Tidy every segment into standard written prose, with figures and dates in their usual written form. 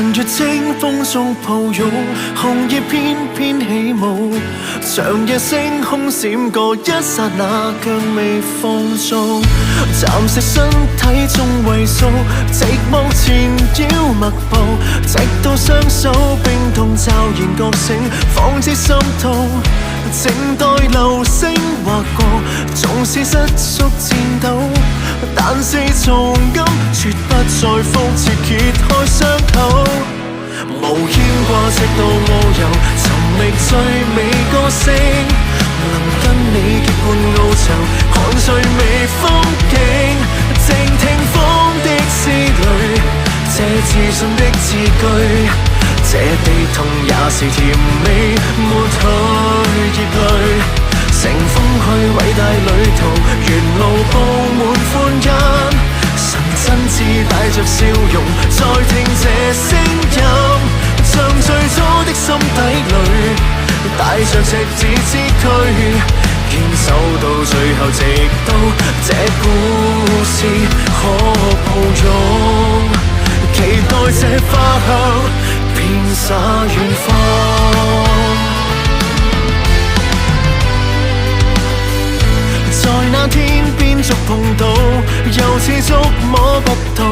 殘月清風中抱擁，紅葉翩翩起舞，長夜星空閃過一剎那，卻未放縱。暫時身體中萎縮，寂寞纏繞脈搏，直到雙手冰凍驟然覺醒，方知心痛。靜待流星劃過，縱使失速顫抖，但是從今絕不再復切揭開傷口。無牽掛直到遨遊，尋覓最美歌聲，能跟你結伴翱翔，看最美風景，靜聽風的思慮，這自信的字句，這地痛也是甜美，抹去熱淚。乘風去偉大旅途，沿路佈滿歡欣，神真摯帶着笑容，再聽這聲音，像最初的心底裏，帶着赤子之軀，堅守到最後，直到這故事可抱擁，期待這花香遍灑遠方。在那天邊觸碰到，又似觸摸不到，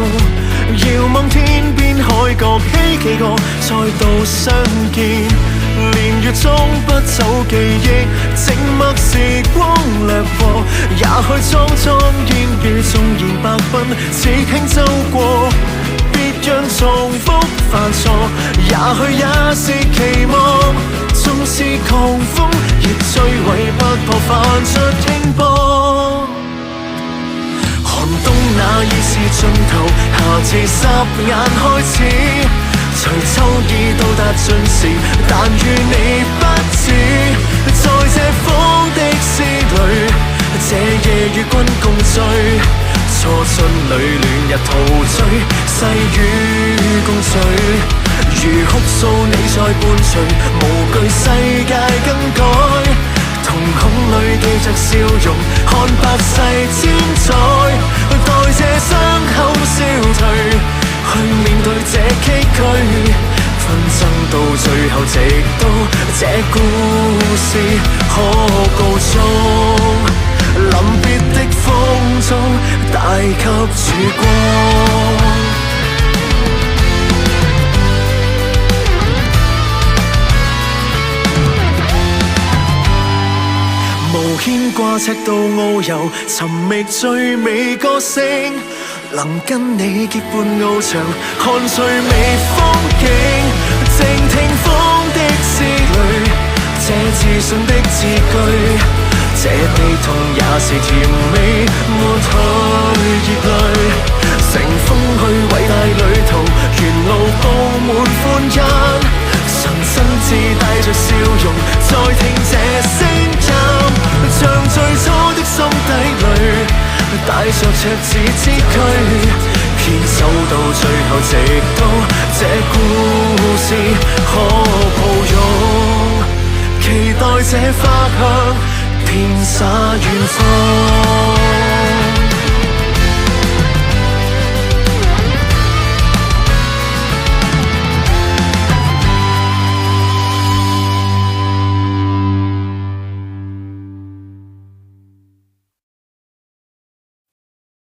遙望天邊海角，希冀過再度相見。年月中不走記憶，靜默時光掠過，也許蒼蒼煙雨縱然白奔，似輕舟過，別讓重複犯錯，也許也是期望。縱是狂風，亦摧毀不破，泛出輕波。寒冬那已是盡頭，夏至霎眼開始，隨秋已到達盡時，但與你不止。在這風的詩裏，這夜與君共醉，初春裏暖日陶醉，細雨共隨。如哭訴你在伴隨，無懼世界更改，瞳孔裏記着笑容，看百世千載，待這傷口消退，去面對這崎嶇，紛爭到最後，直到這故事可告終，臨別的風中帶給曙光。無牽掛赤道遨遊，尋覓最美歌聲，能跟你結伴翱翔，看最美風景，靜聽風的思慮，這自信的字句，這地痛也是甜美，抹去熱淚。乘風去偉大旅途，沿路佈滿歡欣，神真摯帶着笑容，再聽這聲音，像最初的心底裏，帶着赤子之軀，堅守到最後，直到這故事可抱擁，期待這花香遍灑遠方。